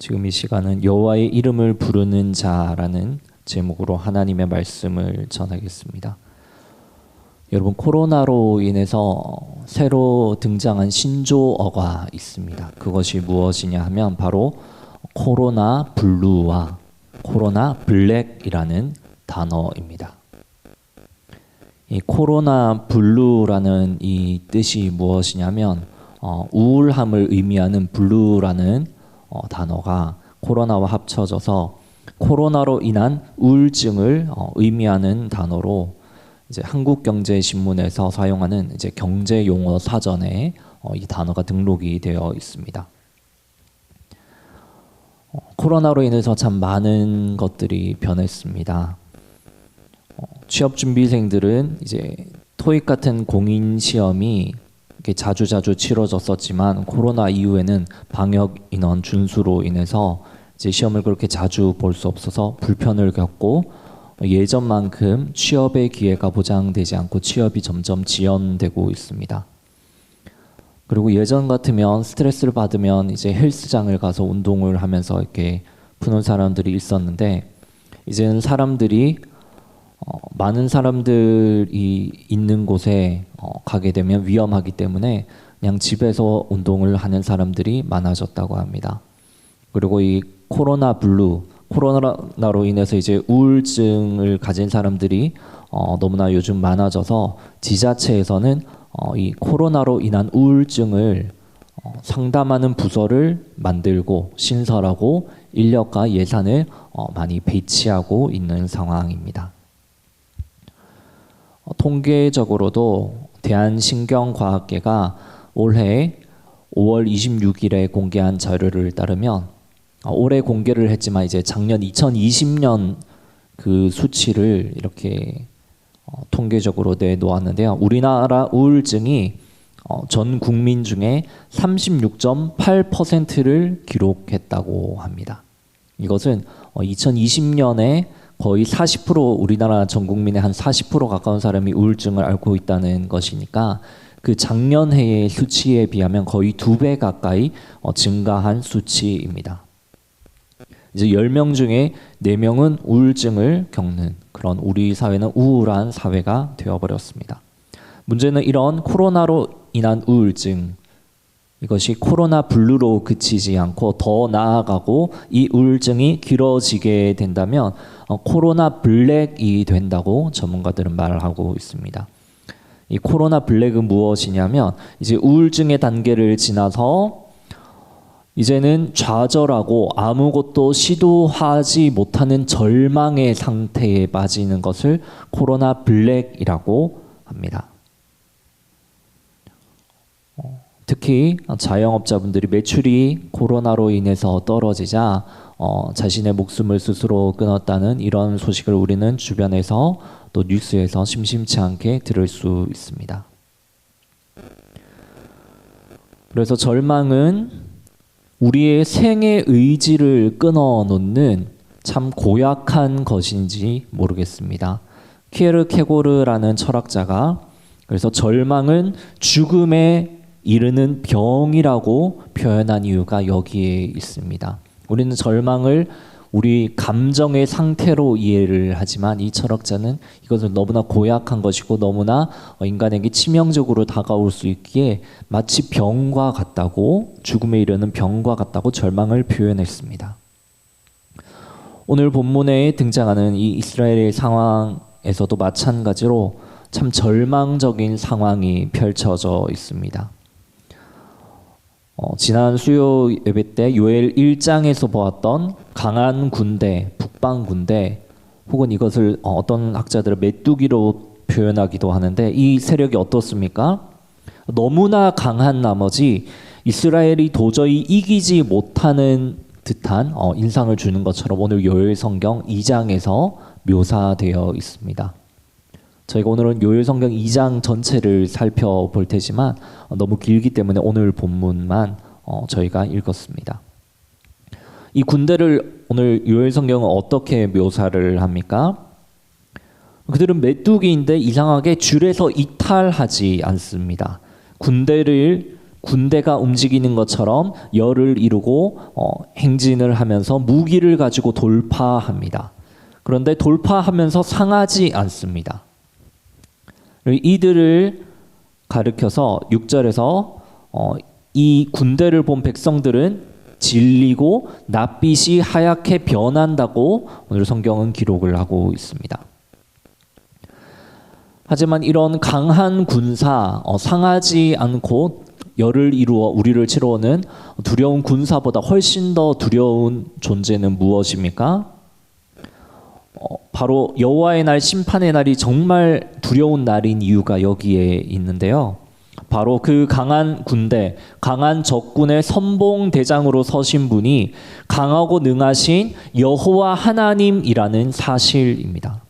지금 이 시간은 여호와의 이름을 부르는 자라는 제목으로 하나님의 말씀을 전하겠습니다. 여러분, 코로나로 인해서 새로 등장한 신조어가 있습니다. 그것이 무엇이냐 하면 바로 코로나 블루와 코로나 블랙이라는 단어입니다. 이 코로나 블루라는 이 뜻이 무엇이냐면 우울함을 의미하는 블루라는 단어가 코로나와 합쳐져서 코로나로 인한 우울증을 의미하는 단어로 이제 한국경제신문에서 사용하는 이제 경제용어 사전에 이 단어가 등록이 되어 있습니다. 코로나로 인해서 참 많은 것들이 변했습니다. 취업 준비생들은 이제 토익 같은 공인 시험이 이렇게 자주 치러졌었지만 코로나 이후에는 방역 인원 준수로 인해서 이제 시험을 그렇게 자주 볼 수 없어서 불편을 겪고 예전만큼 취업의 기회가 보장되지 않고 취업이 점점 지연되고 있습니다. 그리고 예전 같으면 스트레스를 받으면 이제 헬스장을 가서 운동을 하면서 이렇게 푸는 사람들이 있었는데 이제는 사람들이 많은 사람들이 있는 곳에 가게 되면 위험하기 때문에 그냥 집에서 운동을 하는 사람들이 많아졌다고 합니다. 그리고 이 코로나 블루, 코로나로 인해서 이제 우울증을 가진 사람들이 너무나 요즘 많아져서 지자체에서는 이 코로나로 인한 우울증을 상담하는 부서를 만들고 신설하고 인력과 예산을 많이 배치하고 있는 상황입니다. 통계적으로도 대한신경과학계가 올해 5월 26일에 공개한 자료를 따르면 올해 공개를 했지만 이제 작년 2020년 그 수치를 이렇게 통계적으로 내놓았는데요. 우리나라 우울증이 전 국민 중에 36.8%를 기록했다고 합니다. 이것은 2020년에 거의 40% 우리나라 전 국민의 한 40% 가까운 사람이 우울증을 앓고 있다는 것이니까 그 작년 해의 수치에 비하면 거의 2배 가까이 증가한 수치입니다. 이제 10명 중에 4명은 우울증을 겪는 그런 우리 사회는 우울한 사회가 되어버렸습니다. 문제는 이런 코로나로 인한 우울증, 이것이 코로나 블루로 그치지 않고 더 나아가고 이 우울증이 길어지게 된다면 코로나 블랙이 된다고 전문가들은 말을 하고 있습니다. 이 코로나 블랙은 무엇이냐면 이제 우울증의 단계를 지나서 이제는 좌절하고 아무것도 시도하지 못하는 절망의 상태에 빠지는 것을 코로나 블랙이라고 합니다. 특히 자영업자분들이 매출이 코로나로 인해서 떨어지자 자신의 목숨을 스스로 끊었다는 이런 소식을 우리는 주변에서 또 뉴스에서 심심치 않게 들을 수 있습니다. 그래서 절망은 우리의 생의 의지를 끊어놓는 참 고약한 것인지 모르겠습니다. 키에르케고르라는 철학자가 그래서 절망은 죽음에 이르는 병이라고 표현한 이유가 여기에 있습니다. 우리는 절망을 우리 감정의 상태로 이해를 하지만 이 철학자는 이것은 너무나 고약한 것이고 너무나 인간에게 치명적으로 다가올 수 있기에 마치 병과 같다고, 죽음에 이르는 병과 같다고 절망을 표현했습니다. 오늘 본문에 등장하는 이 이스라엘의 상황에서도 마찬가지로 참 절망적인 상황이 펼쳐져 있습니다. 지난 수요 예배 때 요엘 1장에서 보았던 강한 군대, 북방 군대, 혹은 이것을 어떤 학자들은 메뚜기로 표현하기도 하는데 이 세력이 어떻습니까? 너무나 강한 나머지 이스라엘이 도저히 이기지 못하는 듯한 인상을 주는 것처럼 오늘 요엘 성경 2장에서 묘사되어 있습니다. 저희가 오늘은 요엘 성경 2장 전체를 살펴볼 테지만 너무 길기 때문에 오늘 본문만 저희가 읽었습니다. 이 군대를 오늘 요엘 성경은 어떻게 묘사를 합니까? 그들은 메뚜기인데 이상하게 줄에서 이탈하지 않습니다. 군대를 군대가 움직이는 것처럼 열을 이루고 행진을 하면서 무기를 가지고 돌파합니다. 그런데 돌파하면서 상하지 않습니다. 이들을 가르켜서 6절에서 이 군대를 본 백성들은 질리고 낯빛이 하얗게 변한다고 오늘 성경은 기록을 하고 있습니다. 하지만 이런 강한 군사, 상하지 않고 열을 이루어 우리를 치러오는 두려운 군사보다 훨씬 더 두려운 존재는 무엇입니까? 바로 여호와의 날, 심판의 날이 정말 두려운 날인 이유가 여기에 있는데요. 바로 그 강한 군대, 강한 적군의 선봉 대장으로 서신 분이 강하고 능하신 여호와 하나님이라는 사실입니다.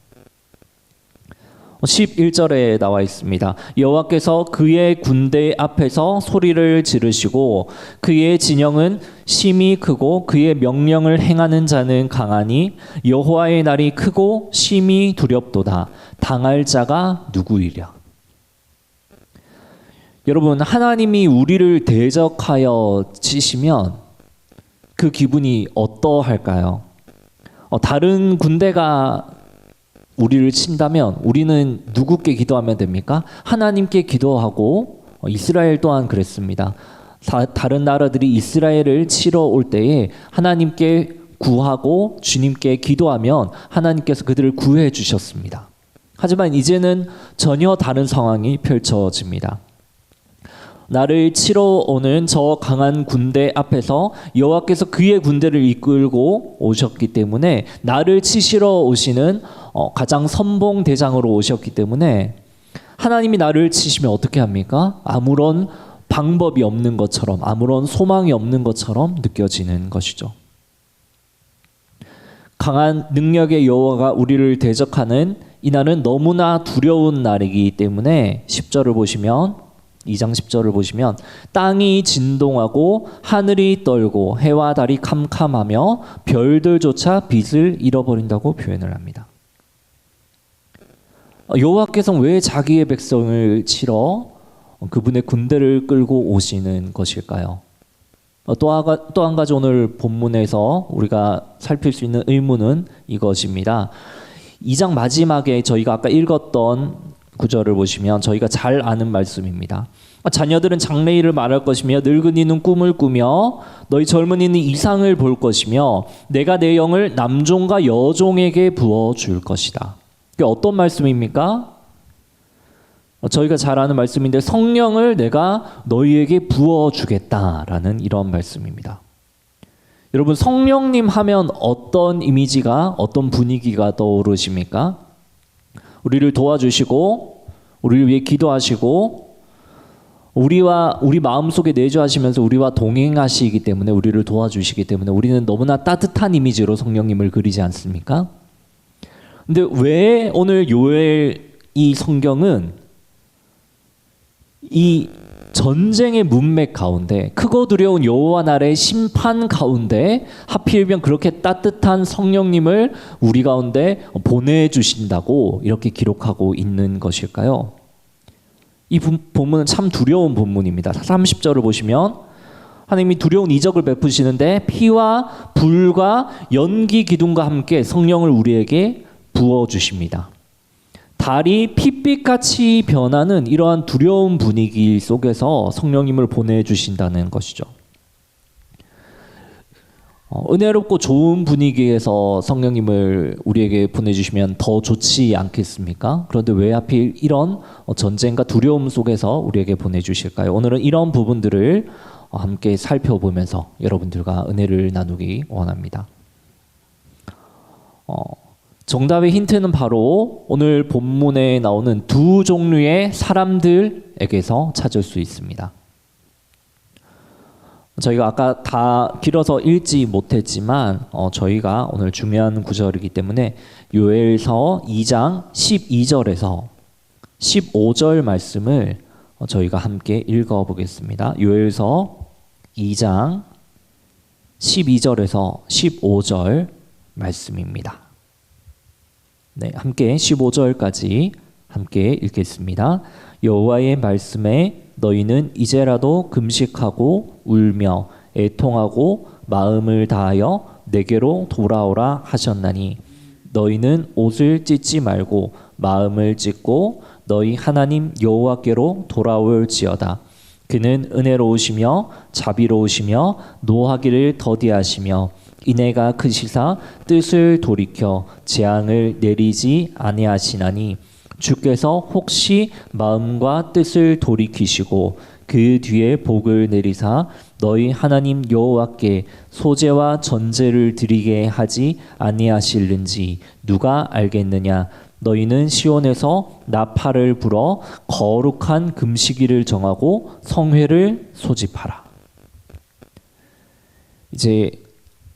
11절에 나와 있습니다. 여호와께서 그의 군대 앞에서 소리를 지르시고 그의 진영은 심히 크고 그의 명령을 행하는 자는 강하니 여호와의 날이 크고 심히 두렵도다. 당할 자가 누구이랴. 여러분, 하나님이 우리를 대적하여 치시면 그 기분이 어떠할까요? 다른 군대가 우리를 친다면 우리는 누구께 기도하면 됩니까? 하나님께 기도하고 이스라엘 또한 그랬습니다. 다른 나라들이 이스라엘을 치러 올 때에 하나님께 구하고 주님께 기도하면 하나님께서 그들을 구해 주셨습니다. 하지만 이제는 전혀 다른 상황이 펼쳐집니다. 나를 치러 오는 저 강한 군대 앞에서 여호와께서 그의 군대를 이끌고 오셨기 때문에 나를 치시러 오시는 가장 선봉 대장으로 오셨기 때문에 하나님이 나를 치시면 어떻게 합니까? 아무런 방법이 없는 것처럼, 아무런 소망이 없는 것처럼 느껴지는 것이죠. 강한 능력의 여호와가 우리를 대적하는 이 날은 너무나 두려운 날이기 때문에 10절을 보시면 2장 10절을 보시면 땅이 진동하고 하늘이 떨고 해와 달이 캄캄하며 별들조차 빛을 잃어버린다고 표현을 합니다. 여호와께서는 왜 자기의 백성을 치러 그분의 군대를 끌고 오시는 것일까요? 또 한 가지 오늘 본문에서 우리가 살필 수 있는 의문은 이것입니다. 2장 마지막에 저희가 아까 읽었던 구절을 보시면 저희가 잘 아는 말씀입니다. 자녀들은 장래일을 말할 것이며 늙은이는 꿈을 꾸며 너희 젊은이는 이상을 볼 것이며 내가 내 영을 남종과 여종에게 부어줄 것이다. 이게 어떤 말씀입니까? 저희가 잘 아는 말씀인데 성령을 내가 너희에게 부어주겠다라는 이런 말씀입니다. 여러분, 성령님 하면 어떤 이미지가, 어떤 분위기가 떠오르십니까? 우리를 도와주시고 우리를 위해 기도하시고 우리 마음속에 내주하시면서 우리와 동행하시기 때문에 우리를 도와주시기 때문에 우리는 너무나 따뜻한 이미지로 성령님을 그리지 않습니까? 근데 왜 오늘 요엘 이 성경은 이 전쟁의 문맥 가운데 크고 두려운 여호와 날의 심판 가운데 하필이면 그렇게 따뜻한 성령님을 우리 가운데 보내주신다고 이렇게 기록하고 있는 것일까요? 이 본문은 참 두려운 본문입니다. 30절을 보시면 하나님이 두려운 이적을 베푸시는데 피와 불과 연기 기둥과 함께 성령을 우리에게 부어주십니다. 달이 핏빛같이 변하는 이러한 두려운 분위기 속에서 성령님을 보내주신다는 것이죠. 은혜롭고 좋은 분위기에서 성령님을 우리에게 보내주시면 더 좋지 않겠습니까? 그런데 왜 하필 이런 전쟁과 두려움 속에서 우리에게 보내주실까요? 오늘은 이런 부분들을 함께 살펴보면서 여러분들과 은혜를 나누기 원합니다. 정답의 힌트는 바로 오늘 본문에 나오는 두 종류의 사람들에게서 찾을 수 있습니다. 저희가 아까 다 길어서 읽지 못했지만 저희가 오늘 중요한 구절이기 때문에 요엘서 2장 12절에서 15절 말씀을 저희가 함께 읽어보겠습니다. 요엘서 2장 12절에서 15절 말씀입니다. 네, 함께 15절까지 함께 읽겠습니다. 여호와의 말씀에 너희는 이제라도 금식하고 울며 애통하고 마음을 다하여 내게로 돌아오라 하셨나니 너희는 옷을 찢지 말고 마음을 찢고 너희 하나님 여호와께로 돌아올지어다. 그는 은혜로우시며 자비로우시며 노하기를 더디하시며 인애가 크시사 뜻을 돌이켜 재앙을 내리지 아니하시나니 주께서 혹시 마음과 뜻을 돌이키시고 그 뒤에 복을 내리사 너희 하나님 여호와께 소제와 전제를 드리게 하지 아니하실는지 누가 알겠느냐. 너희는 시온에서 나팔을 불어 거룩한 금식일을 정하고 성회를 소집하라. 이제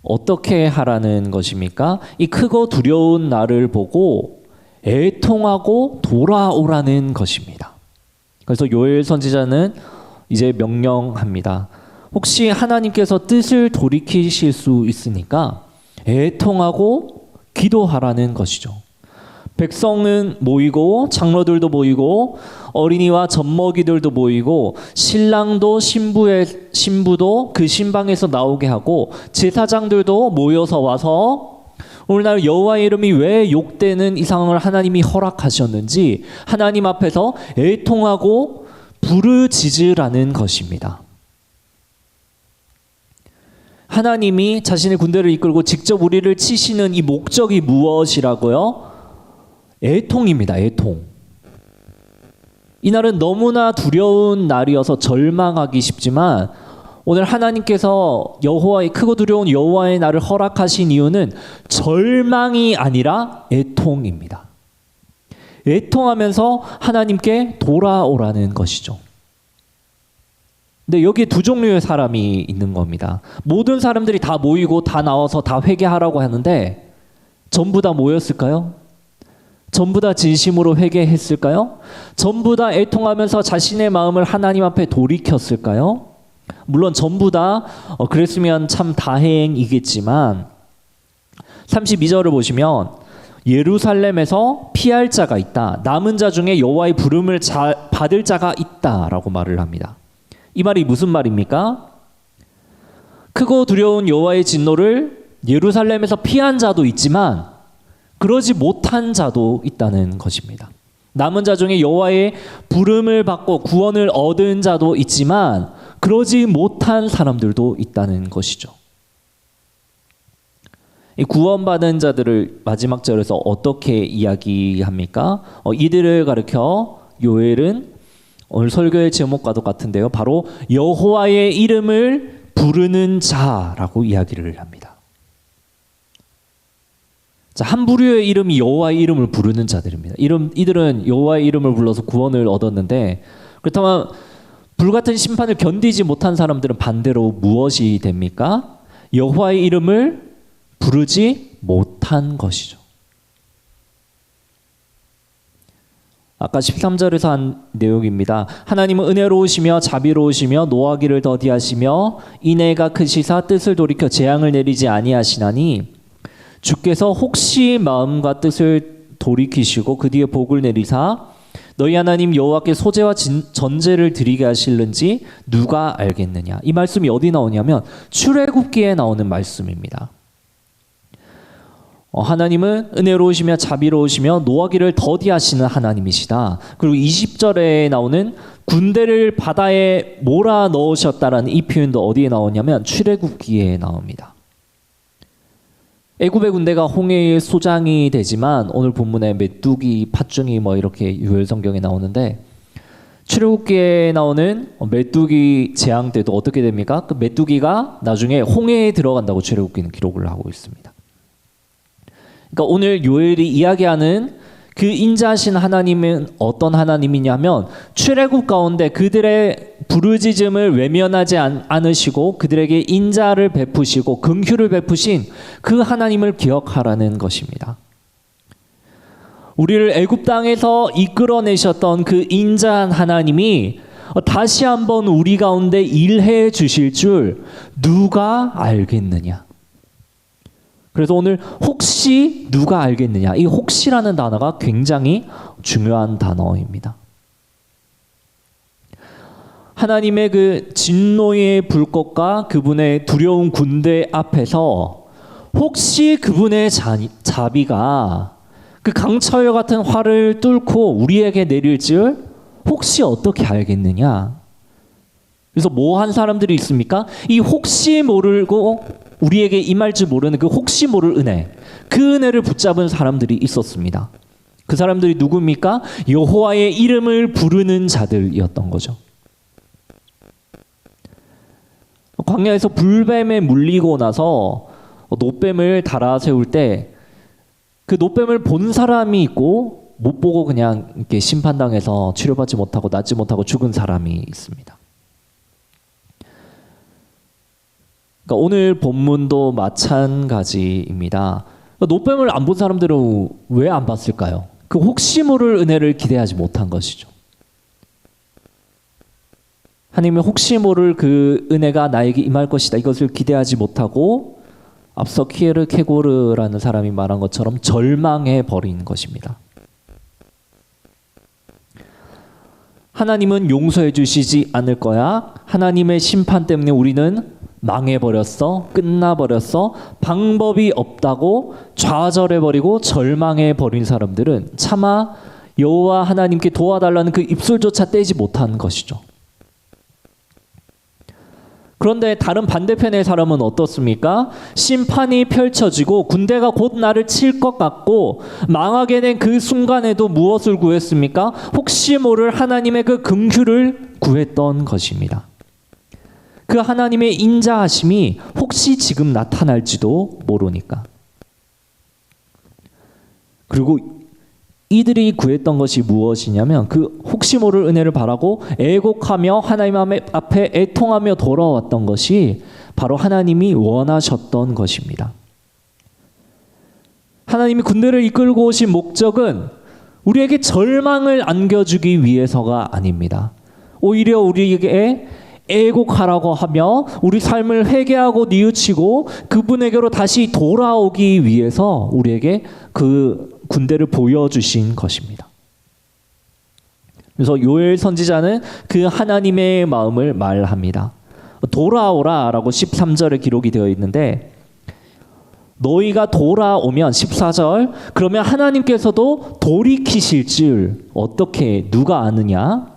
어떻게 하라는 것입니까? 이 크고 두려운 날을 보고 애통하고 돌아오라는 것입니다. 그래서 요엘 선지자는 이제 명령합니다. 혹시 하나님께서 뜻을 돌이키실 수 있으니까 애통하고 기도하라는 것이죠. 백성은 모이고 장로들도 모이고 어린이와 젖먹이들도 모이고 신랑도 신부도 그 신방에서 나오게 하고 제사장들도 모여서 와서 오늘날 여호와의 이름이 왜 욕되는 이 상황을 하나님이 허락하셨는지 하나님 앞에서 애통하고 부르짖으라는 것입니다. 하나님이 자신의 군대를 이끌고 직접 우리를 치시는 이 목적이 무엇이라고요? 애통입니다. 애통. 이 날은 너무나 두려운 날이어서 절망하기 쉽지만 오늘 하나님께서 여호와의 크고 두려운 여호와의 날을 허락하신 이유는 절망이 아니라 애통입니다. 애통하면서 하나님께 돌아오라는 것이죠. 근데 여기에 두 종류의 사람이 있는 겁니다. 모든 사람들이 다 모이고 다 나와서 다 회개하라고 하는데 전부 다 모였을까요? 전부 다 진심으로 회개했을까요? 전부 다 애통하면서 자신의 마음을 하나님 앞에 돌이켰을까요? 물론 전부 다 그랬으면 참 다행이겠지만 32절을 보시면 예루살렘에서 피할 자가 있다. 남은 자 중에 여호와의 부름을 받을 자가 있다라고 말을 합니다. 이 말이 무슨 말입니까? 크고 두려운 여호와의 진노를 예루살렘에서 피한 자도 있지만 그러지 못한 자도 있다는 것입니다. 남은 자 중에 여호와의 부름을 받고 구원을 얻은 자도 있지만 그러지 못한 사람들도 있다는 것이죠. 이 구원받은 자들을 마지막 절에서 어떻게 이야기합니까? 이들을 가리켜 요엘은 오늘 설교의 제목과도 같은데요. 바로 여호와의 이름을 부르는 자라고 이야기를 합니다. 자, 한 부류의 이름이 여호와의 이름을 부르는 자들입니다. 이들은 여호와의 이름을 불러서 구원을 얻었는데 그렇다면 불같은 심판을 견디지 못한 사람들은 반대로 무엇이 됩니까? 여호와의 이름을 부르지 못한 것이죠. 아까 13절에서 한 내용입니다. 하나님은 은혜로우시며 자비로우시며 노하기를 더디하시며 인애가 크시사 뜻을 돌이켜 재앙을 내리지 아니하시나니 주께서 혹시 마음과 뜻을 돌이키시고 그 뒤에 복을 내리사 너희 하나님 여호와께 소제와 전제를 드리게 하실는지 누가 알겠느냐. 이 말씀이 어디 나오냐면 출애굽기에 나오는 말씀입니다. 하나님은 은혜로우시며 자비로우시며 노하기를 더디하시는 하나님이시다. 그리고 20절에 나오는 군대를 바다에 몰아 넣으셨다라는 이 표현도 어디에 나오냐면 출애굽기에 나옵니다. 애굽의 군대가 홍해의 소장이 되지만 오늘 본문에 메뚜기, 팥중이 뭐 이렇게 요엘 성경에 나오는데 출애굽기에 나오는 메뚜기 재앙 때도 어떻게 됩니까? 그 메뚜기가 나중에 홍해에 들어간다고 출애굽기는 기록을 하고 있습니다. 그러니까 오늘 요엘이 이야기하는 그 인자하신 하나님은 어떤 하나님이냐면 출애굽 가운데 그들의 부르짖음을 외면하지 않으시고 그들에게 인자를 베푸시고 긍휼을 베푸신 그 하나님을 기억하라는 것입니다. 우리를 애굽 땅에서 이끌어내셨던 그 인자한 하나님이 다시 한번 우리 가운데 일해 주실 줄 누가 알겠느냐. 그래서 오늘 혹시 누가 알겠느냐. 이 혹시라는 단어가 굉장히 중요한 단어입니다. 하나님의 그 진노의 불꽃과 그분의 두려운 군대 앞에서 혹시 그분의 자비가 그 강철 같은 활을 뚫고 우리에게 내릴 줄 혹시 어떻게 알겠느냐? 그래서 뭐 한 사람들이 있습니까? 이 혹시 모르고 우리에게 임할 줄 모르는 그 혹시 모를 은혜, 그 은혜를 붙잡은 사람들이 있었습니다. 그 사람들이 누굽니까? 여호와의 이름을 부르는 자들이었던 거죠. 광야에서 불뱀에 물리고 나서 노뱀을 달아 세울 때 그 노뱀을 본 사람이 있고 못 보고 그냥 이렇게 심판당해서 치료받지 못하고 낫지 못하고 죽은 사람이 있습니다. 그러니까 오늘 본문도 마찬가지입니다. 노뱀을 안 본 사람들은 왜 안 봤을까요? 그 혹시 모를 은혜를 기대하지 못한 것이죠. 하나님의 혹시 모를 그 은혜가 나에게 임할 것이다, 이것을 기대하지 못하고 앞서 키에르 케고르라는 사람이 말한 것처럼 절망해 버린 것입니다. 하나님은 용서해 주시지 않을 거야. 하나님의 심판 때문에 우리는 망해버렸어, 끝나버렸어, 방법이 없다고 좌절해버리고 절망해버린 사람들은 차마 여호와 하나님께 도와달라는 그 입술조차 떼지 못한 것이죠. 그런데 다른 반대편의 사람은 어떻습니까? 심판이 펼쳐지고 군대가 곧 나를 칠 것 같고 망하게 된 그 순간에도 무엇을 구했습니까? 혹시 모를 하나님의 그 긍휼을 구했던 것입니다. 그 하나님의 인자하심이 혹시 지금 나타날지도 모르니까. 그리고 이들이 구했던 것이 무엇이냐면 그 혹시 모를 은혜를 바라고 애곡하며 하나님 앞에 애통하며 돌아왔던 것이 바로 하나님이 원하셨던 것입니다. 하나님이 군대를 이끌고 오신 목적은 우리에게 절망을 안겨주기 위해서가 아닙니다. 오히려 우리에게 애곡하라고 하며 우리 삶을 회개하고 뉘우치고 그분에게로 다시 돌아오기 위해서 우리에게 그 군대를 보여주신 것입니다. 그래서 요엘 선지자는 그 하나님의 마음을 말합니다. 돌아오라 라고 13절에 기록이 되어 있는데, 너희가 돌아오면 14절, 그러면 하나님께서도 돌이키실 줄 어떻게 누가 아느냐?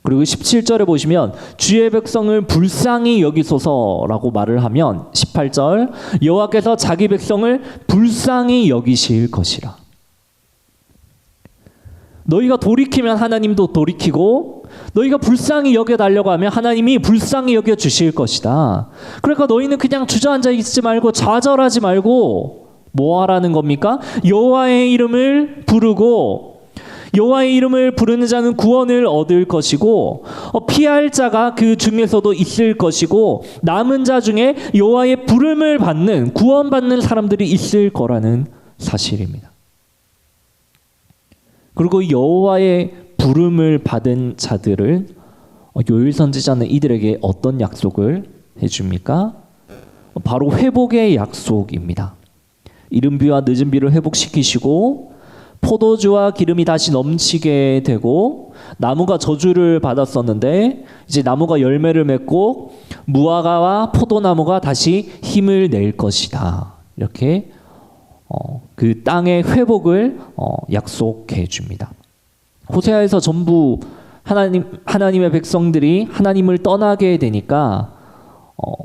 그리고 17절에 보시면 주의 백성을 불쌍히 여기소서라고 말을 하면 18절, 여호와께서 자기 백성을 불쌍히 여기실 것이라. 너희가 돌이키면 하나님도 돌이키고 너희가 불쌍히 여겨달라고 하면 하나님이 불쌍히 여겨주실 것이다. 그러니까 너희는 그냥 주저앉아 있지 말고 좌절하지 말고 뭐 하라는 겁니까? 여호와의 이름을 부르고, 여호와의 이름을 부르는 자는 구원을 얻을 것이고 피할 자가 그 중에서도 있을 것이고 남은 자 중에 여호와의 부름을 받는, 구원받는 사람들이 있을 거라는 사실입니다. 그리고 여호와의 부름을 받은 자들을 요엘 선지자는 이들에게 어떤 약속을 해줍니까? 바로 회복의 약속입니다. 이른 비와 늦은 비를 회복시키시고 포도주와 기름이 다시 넘치게 되고, 나무가 저주를 받았었는데 이제 나무가 열매를 맺고 무화과와 포도나무가 다시 힘을 낼 것이다. 이렇게 그 땅의 회복을 약속해 줍니다. 호세아에서 전부 하나님의 백성들이 하나님을 떠나게 되니까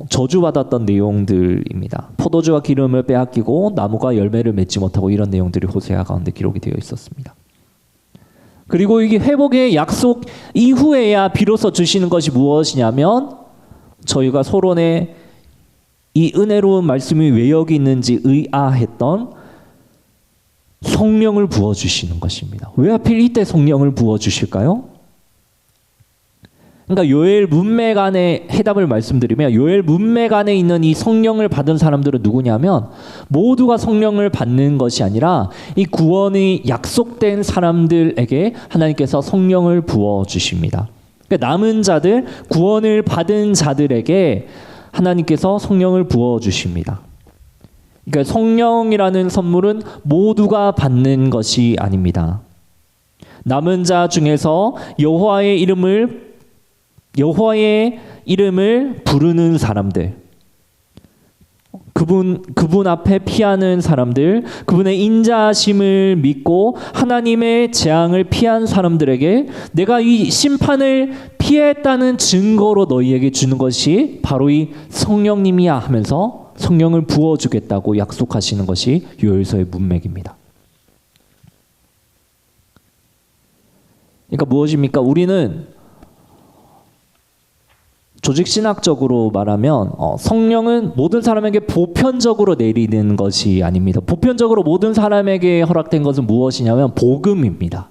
저주받았던 내용들입니다. 포도주와 기름을 빼앗기고 나무가 열매를 맺지 못하고, 이런 내용들이 호세아 가운데 기록이 되어 있었습니다. 그리고 이게 회복의 약속 이후에야 비로소 주시는 것이 무엇이냐면, 저희가 서론에 이 은혜로운 말씀이 왜 여기 있는지 의아했던 성령을 부어주시는 것입니다. 왜 하필 이때 성령을 부어주실까요? 그러니까 요엘 문맥 안에 해답을 말씀드리면, 요엘 문맥 안에 있는 이 성령을 받은 사람들은 누구냐면 모두가 성령을 받는 것이 아니라 이 구원이 약속된 사람들에게 하나님께서 성령을 부어주십니다. 그러니까 남은 자들, 구원을 받은 자들에게 하나님께서 성령을 부어주십니다. 그러니까 성령이라는 선물은 모두가 받는 것이 아닙니다. 남은 자 중에서 여호와의 이름을 여호와의 이름을 부르는 사람들, 그분 앞에 피하는 사람들, 그분의 인자하심을 믿고 하나님의 재앙을 피한 사람들에게 내가 이 심판을 피했다는 증거로 너희에게 주는 것이 바로 이 성령님이야 하면서 성령을 부어주겠다고 약속하시는 것이 요엘서의 문맥입니다. 그러니까 무엇입니까? 우리는 조직신학적으로 말하면 성령은 모든 사람에게 보편적으로 내리는 것이 아닙니다. 보편적으로 모든 사람에게 허락된 것은 무엇이냐면 복음입니다.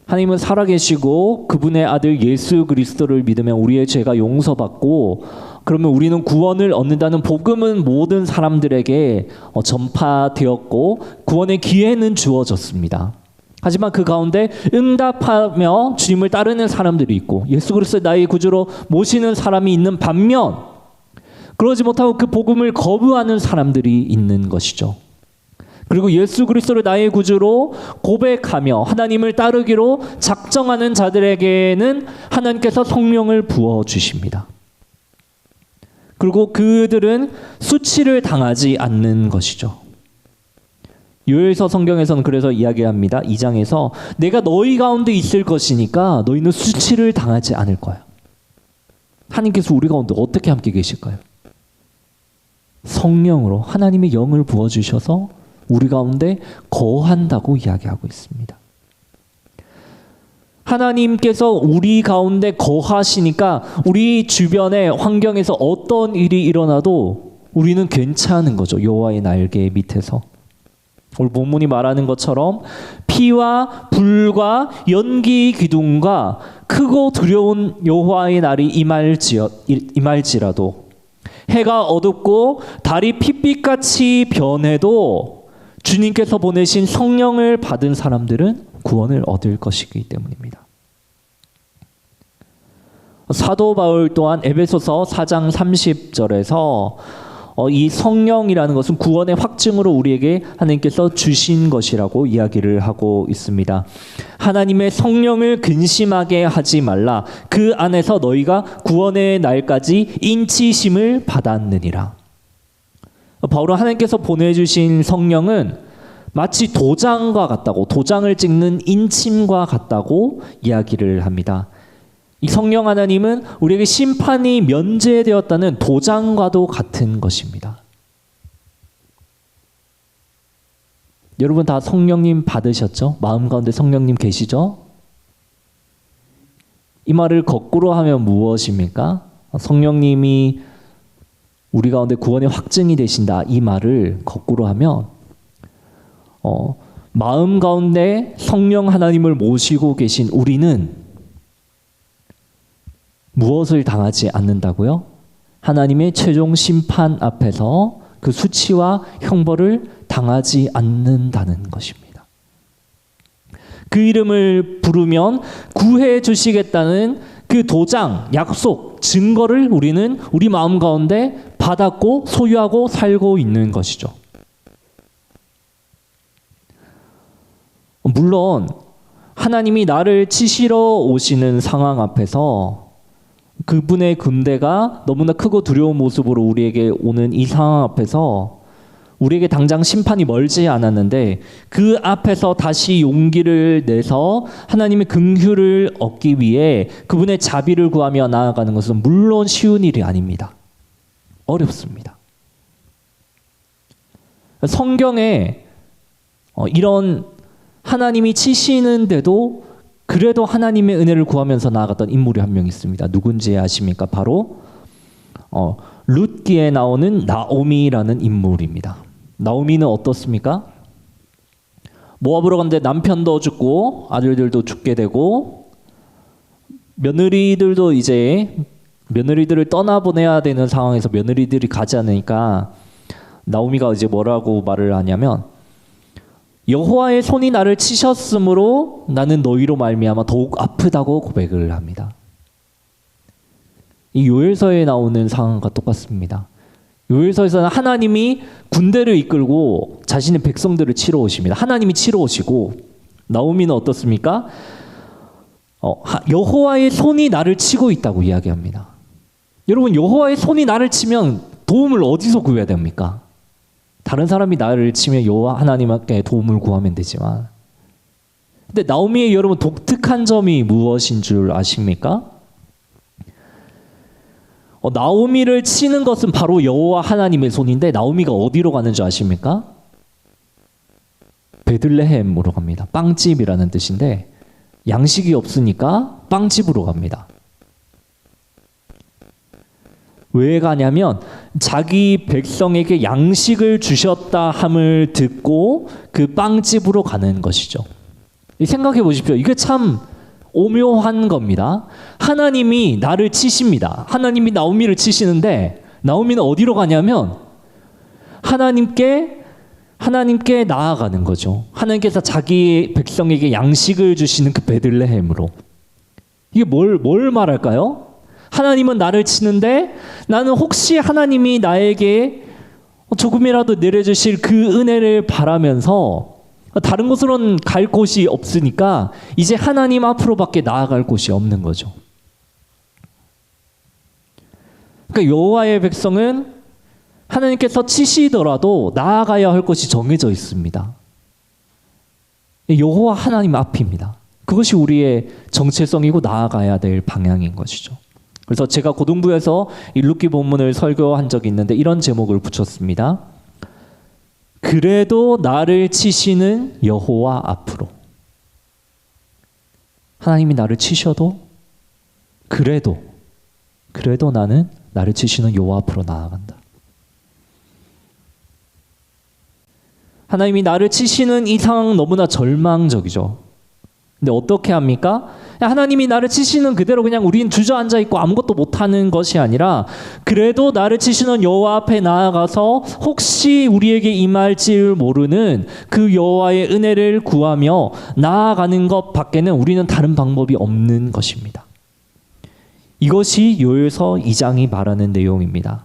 하나님은 살아계시고 그분의 아들 예수 그리스도를 믿으면 우리의 죄가 용서받고 그러면 우리는 구원을 얻는다는 복음은 모든 사람들에게 전파되었고 구원의 기회는 주어졌습니다. 하지만 그 가운데 응답하며 주님을 따르는 사람들이 있고 예수 그리스도를 나의 구주로 모시는 사람이 있는 반면 그러지 못하고 그 복음을 거부하는 사람들이 있는 것이죠. 그리고 예수 그리스도를 나의 구주로 고백하며 하나님을 따르기로 작정하는 자들에게는 하나님께서 성령을 부어주십니다. 그리고 그들은 수치를 당하지 않는 것이죠. 요엘서 성경에서는 그래서 이야기합니다. 2장에서 내가 너희 가운데 있을 것이니까 너희는 수치를 당하지 않을 거야. 하나님께서 우리 가운데 어떻게 함께 계실까요? 성령으로 하나님의 영을 부어주셔서 우리 가운데 거한다고 이야기하고 있습니다. 하나님께서 우리 가운데 거하시니까 우리 주변의 환경에서 어떤 일이 일어나도 우리는 괜찮은 거죠. 여호와의 날개 밑에서. 오늘 본문이 말하는 것처럼 피와 불과 연기 기둥과 크고 두려운 여호와의 날이 임할지라도 해가 어둡고 달이 핏빛같이 변해도 주님께서 보내신 성령을 받은 사람들은 구원을 얻을 것이기 때문입니다. 사도 바울 또한 에베소서 4장 30절에서 이 성령이라는 것은 구원의 확증으로 우리에게 하나님께서 주신 것이라고 이야기를 하고 있습니다. 하나님의 성령을 근심하게 하지 말라. 그 안에서 너희가 구원의 날까지 인치심을 받았느니라. 바울은 하나님께서 보내주신 성령은 마치 도장과 같다고, 도장을 찍는 인침과 같다고 이야기를 합니다. 이 성령 하나님은 우리에게 심판이 면제되었다는 도장과도 같은 것입니다. 여러분 다 성령님 받으셨죠? 마음 가운데 성령님 계시죠? 이 말을 거꾸로 하면 무엇입니까? 성령님이 우리 가운데 구원의 확증이 되신다. 이 말을 거꾸로 하면 마음 가운데 성령 하나님을 모시고 계신 우리는 무엇을 당하지 않는다고요? 하나님의 최종 심판 앞에서 그 수치와 형벌을 당하지 않는다는 것입니다. 그 이름을 부르면 구해 주시겠다는 그 도장, 약속, 증거를 우리는 우리 마음 가운데 받았고 소유하고 살고 있는 것이죠. 물론 하나님이 나를 치시러 오시는 상황 앞에서 그분의 군대가 너무나 크고 두려운 모습으로 우리에게 오는 이 상황 앞에서 우리에게 당장 심판이 멀지 않았는데 그 앞에서 다시 용기를 내서 하나님의 긍휼을 얻기 위해 그분의 자비를 구하며 나아가는 것은 물론 쉬운 일이 아닙니다. 어렵습니다. 성경에 이런 하나님이 치시는데도 그래도 하나님의 은혜를 구하면서 나아갔던 인물이 한 명 있습니다. 누군지 아십니까? 바로 룻기에 나오는 나오미라는 인물입니다. 나오미는 어떻습니까? 모압으로 갔는데 남편도 죽고 아들들도 죽게 되고 며느리들도 이제 며느리들을 떠나보내야 되는 상황에서 며느리들이 가지 않으니까 나오미가 이제 뭐라고 말을 하냐면 여호와의 손이 나를 치셨으므로 나는 너희로 말미암아 더욱 아프다고 고백을 합니다. 이 요엘서에 나오는 상황과 똑같습니다. 요엘서에서는 하나님이 군대를 이끌고 자신의 백성들을 치러 오십니다. 하나님이 치러 오시고 나오미는 어떻습니까? 여호와의 손이 나를 치고 있다고 이야기합니다. 여러분, 여호와의 손이 나를 치면 도움을 어디서 구해야 됩니까? 다른 사람이 나를 치면 여호와 하나님께 도움을 구하면 되지만, 근데 나오미의 여러분 독특한 점이 무엇인 줄 아십니까? 나오미를 치는 것은 바로 여호와 하나님의 손인데 나오미가 어디로 가는 줄 아십니까? 베들레헴으로 갑니다. 빵집이라는 뜻인데 양식이 없으니까 빵집으로 갑니다. 왜 가냐면 자기 백성에게 양식을 주셨다 함을 듣고 그 빵집으로 가는 것이죠. 생각해 보십시오. 이게 참 오묘한 겁니다. 하나님이 나를 치십니다. 하나님이 나오미를 치시는데 나오미는 어디로 가냐면 하나님께 나아가는 거죠. 하나님께서 자기 백성에게 양식을 주시는 그 베들레헴으로. 이게 뭘 말할까요? 하나님은 나를 치는데 나는 혹시 하나님이 나에게 조금이라도 내려주실 그 은혜를 바라면서 다른 곳으로는 갈 곳이 없으니까 이제 하나님 앞으로밖에 나아갈 곳이 없는 거죠. 그러니까 여호와의 백성은 하나님께서 치시더라도 나아가야 할 것이 정해져 있습니다. 여호와 하나님 앞입니다. 그것이 우리의 정체성이고 나아가야 될 방향인 것이죠. 그래서 제가 고등부에서 이 룻기 본문을 설교한 적이 있는데 이런 제목을 붙였습니다. 그래도 나를 치시는 여호와 앞으로. 하나님이 나를 치셔도 그래도 나는 나를 치시는 여호와 앞으로 나아간다. 하나님이 나를 치시는 이 상황 너무나 절망적이죠. 근데 어떻게 합니까? 하나님이 나를 치시는 그대로 그냥 우리는 주저앉아 있고 아무것도 못하는 것이 아니라 그래도 나를 치시는 여호와 앞에 나아가서 혹시 우리에게 임할지 모르는 그 여호와의 은혜를 구하며 나아가는 것 밖에는 우리는 다른 방법이 없는 것입니다. 이것이 요엘서 2장이 말하는 내용입니다.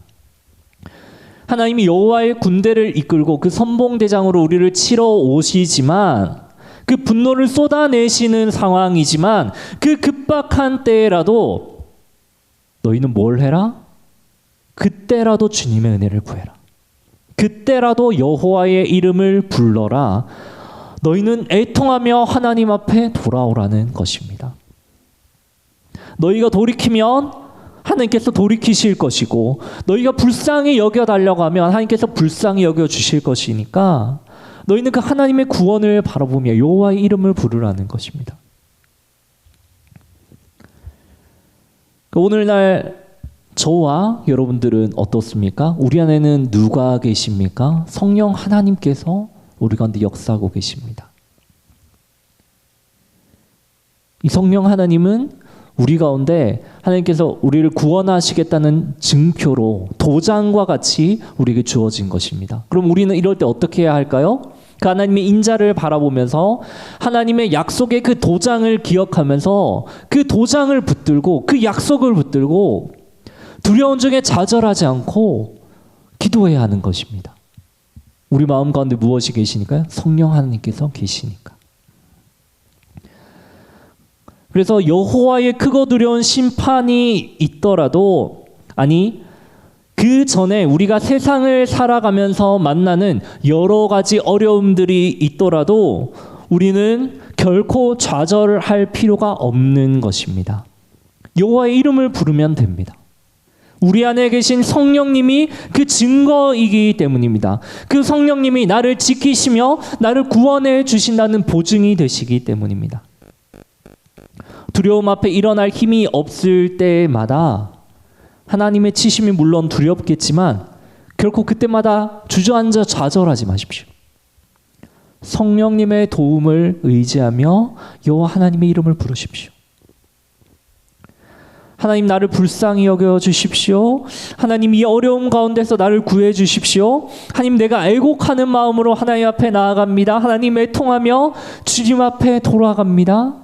하나님이 여호와의 군대를 이끌고 그 선봉대장으로 우리를 치러 오시지만 그 분노를 쏟아내시는 상황이지만 그 급박한 때라도 너희는 뭘 해라? 그때라도 주님의 은혜를 구해라. 그때라도 여호와의 이름을 불러라. 너희는 애통하며 하나님 앞에 돌아오라는 것입니다. 너희가 돌이키면 하나님께서 돌이키실 것이고 너희가 불쌍히 여겨달라고 하면 하나님께서 불쌍히 여겨주실 것이니까 너희는 그 하나님의 구원을 바라보며 여호와의 이름을 부르라는 것입니다. 오늘날 저와 여러분들은 어떻습니까? 우리 안에는 누가 계십니까? 성령 하나님께서 우리 가운데 역사하고 계십니다. 이 성령 하나님은 우리 가운데 하나님께서 우리를 구원하시겠다는 증표로 도장과 같이 우리에게 주어진 것입니다. 그럼 우리는 이럴 때 어떻게 해야 할까요? 그 하나님의 인자를 바라보면서 하나님의 약속의 그 도장을 기억하면서 그 도장을 붙들고 그 약속을 붙들고 두려움 중에 좌절하지 않고 기도해야 하는 것입니다. 우리 마음 가운데 무엇이 계시니까요? 성령 하나님께서 계시니까. 그래서 여호와의 크고 두려운 심판이 있더라도 그 전에 우리가 세상을 살아가면서 만나는 여러 가지 어려움들이 있더라도 우리는 결코 좌절할 필요가 없는 것입니다. 여호와의 이름을 부르면 됩니다. 우리 안에 계신 성령님이 그 증거이기 때문입니다. 그 성령님이 나를 지키시며 나를 구원해 주신다는 보증이 되시기 때문입니다. 두려움 앞에 일어날 힘이 없을 때마다 하나님의 치심이 물론 두렵겠지만 결코 그때마다 주저앉아 좌절하지 마십시오. 성령님의 도움을 의지하며 여호와 하나님의 이름을 부르십시오. 하나님 나를 불쌍히 여겨 주십시오. 하나님 이 어려움 가운데서 나를 구해 주십시오. 하나님 내가 애곡하는 마음으로 하나님 앞에 나아갑니다. 하나님 애통하며 주님 앞에 돌아갑니다.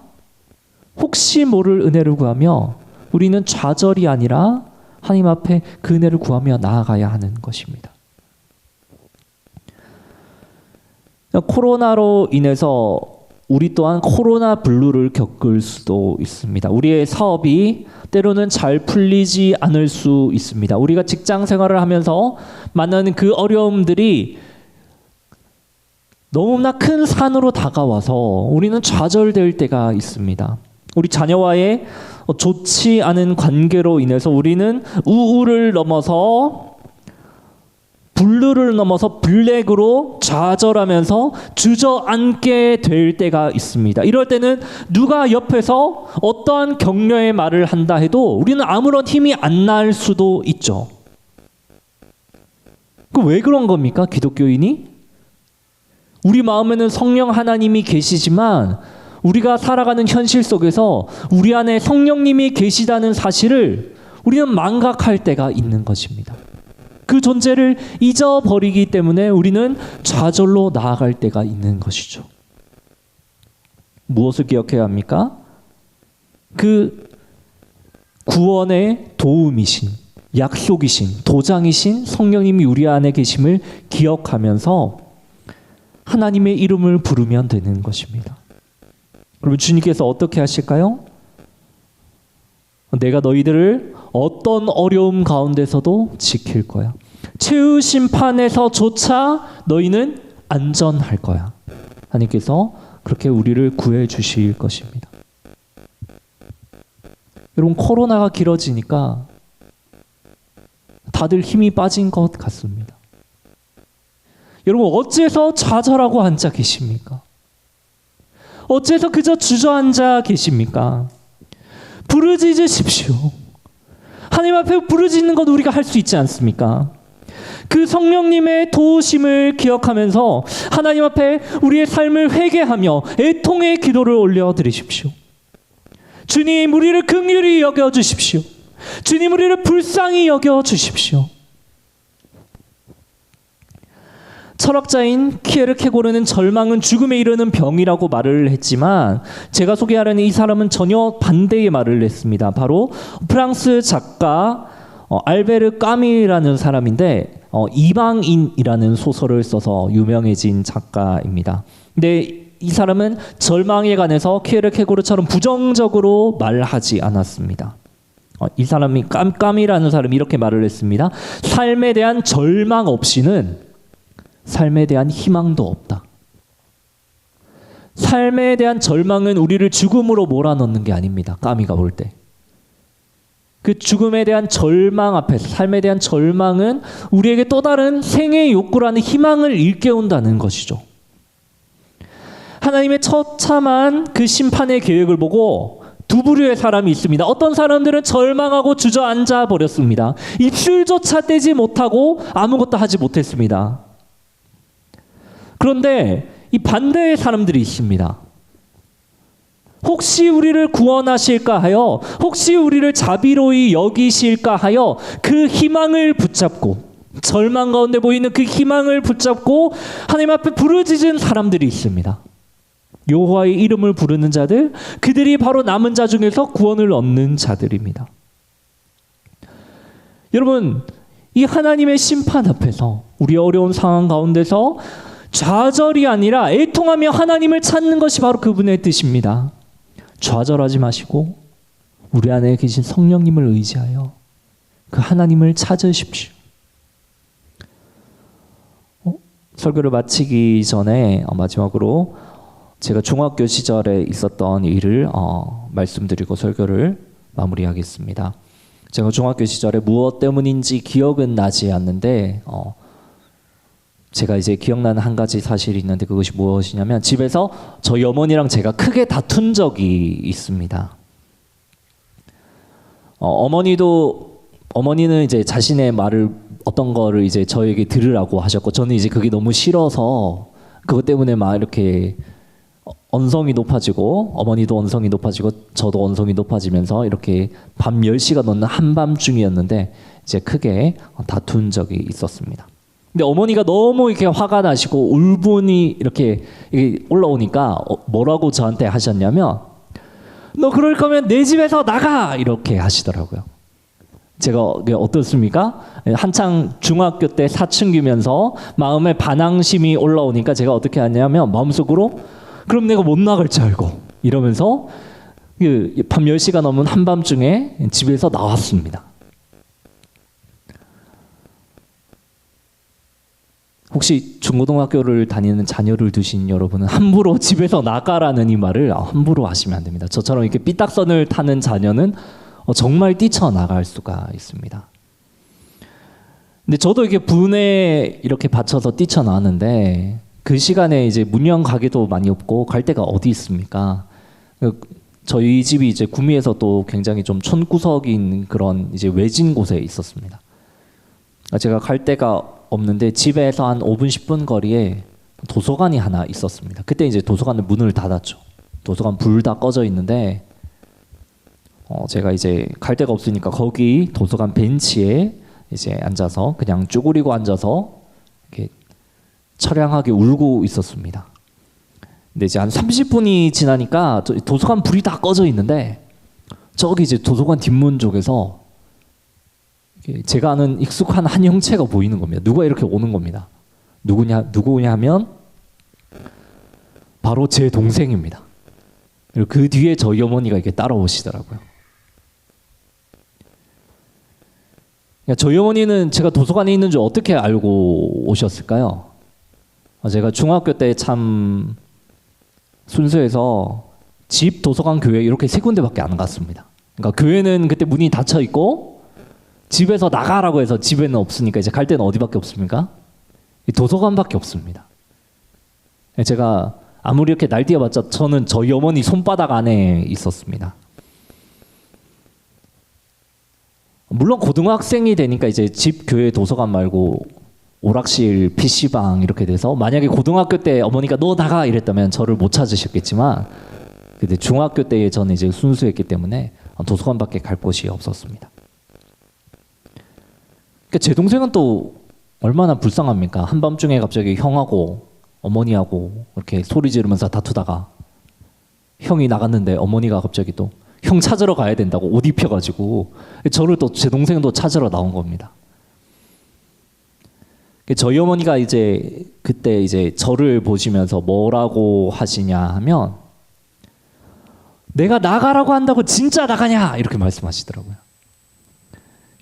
혹시 모를 은혜를 구하며 우리는 좌절이 아니라 하나님 앞에 그 은혜를 구하며 나아가야 하는 것입니다. 코로나로 인해서 우리 또한 코로나 블루를 겪을 수도 있습니다. 우리의 사업이 때로는 잘 풀리지 않을 수 있습니다. 우리가 직장 생활을 하면서 만나는 그 어려움들이 너무나 큰 산으로 다가와서 우리는 좌절될 때가 있습니다. 우리 자녀와의 좋지 않은 관계로 인해서 우리는 우울을 넘어서 블루를 넘어서 블랙으로 좌절하면서 주저앉게 될 때가 있습니다. 이럴 때는 누가 옆에서 어떠한 격려의 말을 한다 해도 우리는 아무런 힘이 안 날 수도 있죠. 왜 그런 겁니까? 기독교인이? 우리 마음에는 성령 하나님이 계시지만 우리가 살아가는 현실 속에서 우리 안에 성령님이 계시다는 사실을 우리는 망각할 때가 있는 것입니다. 그 존재를 잊어버리기 때문에 우리는 좌절로 나아갈 때가 있는 것이죠. 무엇을 기억해야 합니까? 그 구원의 도움이신, 약속이신, 도장이신 성령님이 우리 안에 계심을 기억하면서 하나님의 이름을 부르면 되는 것입니다. 그러면 주님께서 어떻게 하실까요? 내가 너희들을 어떤 어려움 가운데서도 지킬 거야. 최후 심판에서조차 너희는 안전할 거야. 하나님께서 그렇게 우리를 구해 주실 것입니다. 여러분, 코로나가 길어지니까 다들 힘이 빠진 것 같습니다. 여러분, 어째서 좌절하고 앉아 계십니까? 어째서 그저 주저앉아 계십니까? 부르짖으십시오. 하나님 앞에 부르짖는 것 우리가 할 수 있지 않습니까? 그 성령님의 도우심을 기억하면서 하나님 앞에 우리의 삶을 회개하며 애통의 기도를 올려드리십시오. 주님, 우리를 긍휼히 여겨주십시오. 주님, 우리를 불쌍히 여겨주십시오. 철학자인 키에르케고르는 절망은 죽음에 이르는 병이라고 말을 했지만 제가 소개하려는 이 사람은 전혀 반대의 말을 했습니다. 바로 프랑스 작가 알베르 까미라는 사람인데 이방인이라는 소설을 써서 유명해진 작가입니다. 근데 이 사람은 절망에 관해서 키에르케고르처럼 부정적으로 말하지 않았습니다. 이 사람이 까미라는 사람이 이렇게 말을 했습니다. 삶에 대한 절망 없이는 삶에 대한 희망도 없다. 삶에 대한 절망은 우리를 죽음으로 몰아넣는 게 아닙니다. 까미가 볼 때. 그 죽음에 대한 절망 앞에서 삶에 대한 절망은 우리에게 또 다른 생애의 욕구라는 희망을 일깨운다는 것이죠. 하나님의 처참한 그 심판의 계획을 보고 두 부류의 사람이 있습니다. 어떤 사람들은 절망하고 주저앉아 버렸습니다. 입술조차 떼지 못하고 아무것도 하지 못했습니다. 그런데 이 반대의 사람들이 있습니다. 혹시 우리를 구원하실까 하여, 혹시 우리를 자비로이 여기실까 하여 그 희망을 붙잡고, 절망 가운데 보이는 그 희망을 붙잡고 하나님 앞에 부르짖은 사람들이 있습니다. 여호와의 이름을 부르는 자들, 그들이 바로 남은 자 중에서 구원을 얻는 자들입니다. 여러분, 이 하나님의 심판 앞에서 우리 어려운 상황 가운데서 좌절이 아니라 애통하며 하나님을 찾는 것이 바로 그분의 뜻입니다. 좌절하지 마시고 우리 안에 계신 성령님을 의지하여 그 하나님을 찾으십시오. 설교를 마치기 전에 마지막으로 제가 중학교 시절에 있었던 일을 말씀드리고 설교를 마무리하겠습니다. 제가 중학교 시절에 무엇 때문인지 기억은 나지 않는데 제가 이제 기억나는 한 가지 사실이 있는데 그것이 무엇이냐면 집에서 저희 어머니랑 제가 크게 다툰 적이 있습니다. 어머니는 이제 자신의 말을 어떤 거를 이제 저에게 들으라고 하셨고 저는 이제 그게 너무 싫어서 그것 때문에 막 이렇게 언성이 높아지고 어머니도 언성이 높아지고 저도 언성이 높아지면서 이렇게 밤 10시가 넘는 한밤중이었는데 이제 크게 다툰 적이 있었습니다. 근데 어머니가 너무 이렇게 화가 나시고 울분이 이렇게 올라오니까 뭐라고 저한테 하셨냐면 너 그럴 거면 내 집에서 나가! 이렇게 하시더라고요. 제가 어떻습니까? 한창 중학교 때 사춘기면서 마음에 반항심이 올라오니까 제가 어떻게 하냐면 마음속으로 그럼 내가 못 나갈 줄 알고 이러면서 밤 10시가 넘은 한밤중에 집에서 나왔습니다. 혹시 중고등학교를 다니는 자녀를 두신 여러분은 함부로 집에서 나가라는 이 말을 함부로 하시면 안 됩니다. 저처럼 이렇게 삐딱선을 타는 자녀는 정말 뛰쳐나갈 수가 있습니다. 근데 저도 이렇게 분에 이렇게 받쳐서 뛰쳐나왔는데 그 시간에 이제 문영 가게도 많이 없고 갈 데가 어디 있습니까? 저희 집이 이제 구미에서 또 굉장히 좀 촌구석인 그런 이제 외진 곳에 있었습니다. 제가 갈 데가 없는데 집에서 한 5분 10분 거리에 도서관이 하나 있었습니다. 그때 이제 도서관을 문을 닫았죠. 도서관 불 다 꺼져 있는데 제가 이제 갈 데가 없으니까 거기 도서관 벤치에 이제 앉아서 그냥 쭈그리고 앉아서 이렇게 처량하게 울고 있었습니다. 근데 이제 한 30분이 지나니까 도서관 불이 다 꺼져 있는데 저기 이제 도서관 뒷문 쪽에서 제가 아는 익숙한 한 형체가 보이는 겁니다. 누가 이렇게 오는 겁니다. 누구냐 하면 바로 제 동생입니다. 그리고 그 뒤에 저희 어머니가 이렇게 따라오시더라고요. 저희 어머니는 제가 도서관에 있는 줄 어떻게 알고 오셨을까요? 제가 중학교 때 참 순수해서 집, 도서관, 교회 이렇게 세 군데밖에 안 갔습니다. 그러니까 교회는 그때 문이 닫혀 있고 집에서 나가라고 해서 집에는 없으니까 이제 갈 데는 어디밖에 없습니까? 도서관밖에 없습니다. 제가 아무리 이렇게 날뛰어봤자 저는 저희 어머니 손바닥 안에 있었습니다. 물론 고등학생이 되니까 이제 집, 교회, 도서관 말고 오락실, PC방 이렇게 돼서 만약에 고등학교 때 어머니가 너 나가 이랬다면 저를 못 찾으셨겠지만 근데 중학교 때에 저는 이제 순수했기 때문에 도서관밖에 갈 곳이 없었습니다. 그러니까 제 동생은 또 얼마나 불쌍합니까? 한밤중에 갑자기 형하고 어머니하고 이렇게 소리 지르면서 다투다가 형이 나갔는데 어머니가 갑자기 또 형 찾으러 가야 된다고 옷 입혀가지고 저를 또 제 동생은 또 찾으러 나온 겁니다. 저희 어머니가 이제 그때 이제 저를 보시면서 뭐라고 하시냐 하면 내가 나가라고 한다고 진짜 나가냐 이렇게 말씀하시더라고요.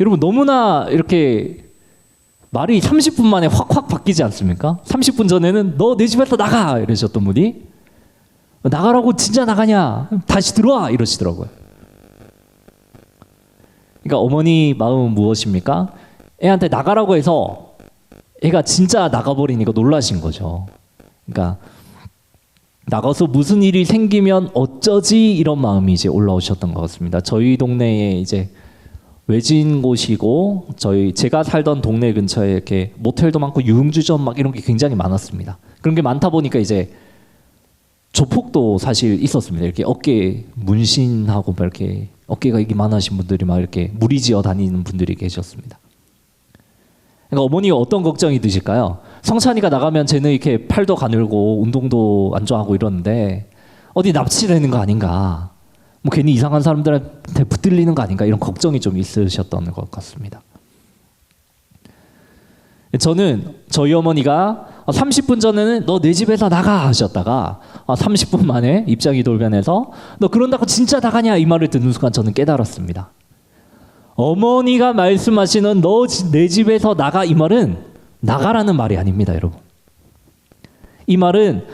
여러분 너무나 이렇게 말이 30분 만에 확확 바뀌지 않습니까? 30분 전에는 너 내 집에서 나가 이러셨던 분이 나가라고 진짜 나가냐 다시 들어와 이러시더라고요. 그러니까 어머니 마음은 무엇입니까? 애한테 나가라고 해서 애가 진짜 나가버리니까 놀라신 거죠. 그러니까 나가서 무슨 일이 생기면 어쩌지 이런 마음이 이제 올라오셨던 것 같습니다. 저희 동네에 이제 외진 곳이고 제가 살던 동네 근처에 이렇게 모텔도 많고 유흥주점 막 이런 게 굉장히 많았습니다. 그런 게 많다 보니까 이제 조폭도 사실 있었습니다. 이렇게 어깨 문신하고 막 이렇게 어깨가 이만하신 분들이 막 이렇게 무리지어 다니는 분들이 계셨습니다. 그러니까 어머니가 어떤 걱정이 드실까요? 성찬이가 나가면 쟤는 이렇게 팔도 가늘고 운동도 안 좋아하고 이러는데 어디 납치되는 거 아닌가? 뭐 괜히 이상한 사람들한테 붙들리는 거 아닌가? 이런 걱정이 좀 있으셨던 것 같습니다. 저는 저희 어머니가 30분 전에는 너 내 집에서 나가 하셨다가 30분 만에 입장이 돌변해서 너 그런다고 진짜 나가냐 이 말을 듣는 순간 저는 깨달았습니다. 어머니가 말씀하시는 너 내 집에서 나가 이 말은 나가라는 말이 아닙니다, 여러분. 이 말은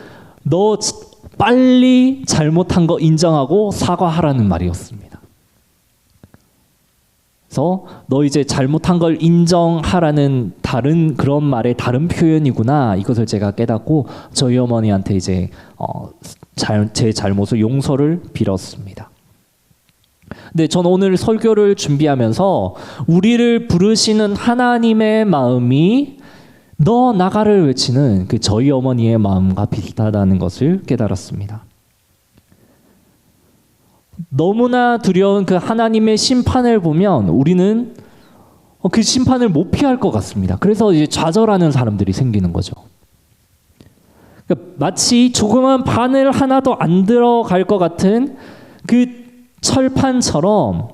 너 빨리 잘못한 거 인정하고 사과하라는 말이었습니다. 그래서 너 이제 잘못한 걸 인정하라는 다른 그런 말의 다른 표현이구나 이것을 제가 깨닫고 저희 어머니한테 이제 제 잘못을 용서를 빌었습니다. 근데 저는 오늘 설교를 준비하면서 우리를 부르시는 하나님의 마음이 너 나가를 외치는 그 저희 어머니의 마음과 비슷하다는 것을 깨달았습니다. 너무나 두려운 그 하나님의 심판을 보면 우리는 그 심판을 못 피할 것 같습니다. 그래서 이제 좌절하는 사람들이 생기는 거죠. 그러니까 마치 조그만 바늘 하나도 안 들어갈 것 같은 그 철판처럼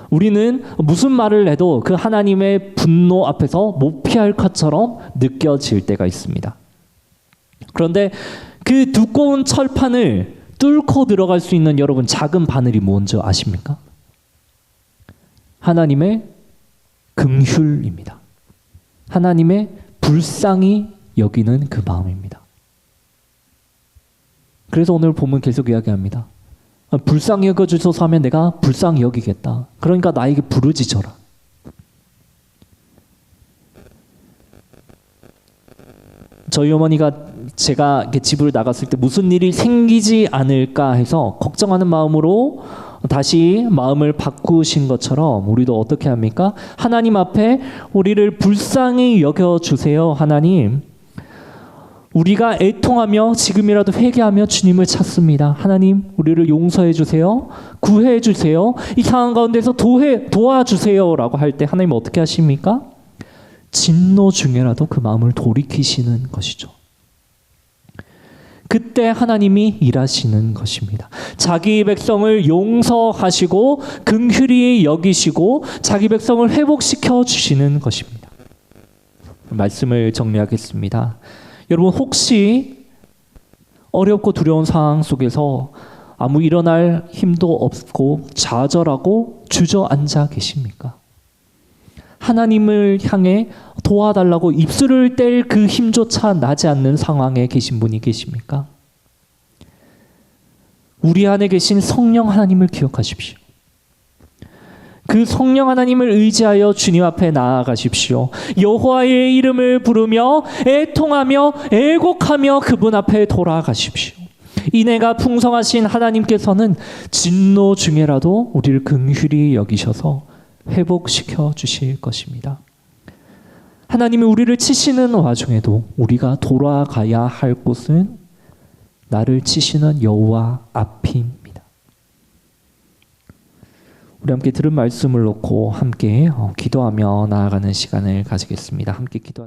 우리는 무슨 말을 해도 그 하나님의 분노 앞에서 못 피할 것처럼 느껴질 때가 있습니다. 그런데 그 두꺼운 철판을 뚫고 들어갈 수 있는 여러분 작은 바늘이 뭔지 아십니까? 하나님의 긍휼입니다. 하나님의 불쌍히 여기는 그 마음입니다. 그래서 오늘 본문 계속 이야기합니다. 불쌍히 여겨주소서 하면 내가 불쌍히 여기겠다. 그러니까 나에게 부르짖어라. 저희 어머니가 제가 집을 나갔을 때 무슨 일이 생기지 않을까 해서 걱정하는 마음으로 다시 마음을 바꾸신 것처럼 우리도 어떻게 합니까? 하나님 앞에 우리를 불쌍히 여겨주세요. 하나님, 우리가 애통하며 지금이라도 회개하며 주님을 찾습니다. 하나님, 우리를 용서해 주세요. 구해 주세요. 이 상황 가운데서 도와주세요 라고 할 때 하나님 어떻게 하십니까? 진노 중에라도 그 마음을 돌이키시는 것이죠. 그때 하나님이 일하시는 것입니다. 자기 백성을 용서하시고 긍휼히 여기시고 자기 백성을 회복시켜 주시는 것입니다. 말씀을 정리하겠습니다. 여러분, 혹시 어렵고 두려운 상황 속에서 아무 일어날 힘도 없고 좌절하고 주저앉아 계십니까? 하나님을 향해 도와달라고 입술을 뗄 그 힘조차 나지 않는 상황에 계신 분이 계십니까? 우리 안에 계신 성령 하나님을 기억하십시오. 그 성령 하나님을 의지하여 주님 앞에 나아가십시오. 여호와의 이름을 부르며 애통하며 애곡하며 그분 앞에 돌아가십시오. 인애가 풍성하신 하나님께서는 진노 중에라도 우리를 긍휼히 여기셔서 회복시켜 주실 것입니다. 하나님이 우리를 치시는 와중에도 우리가 돌아가야 할 곳은 나를 치시는 여호와 앞입니다. 우리 함께 들은 말씀을 놓고 함께 기도하며 나아가는 시간을 가지겠습니다. 함께 기도하시죠.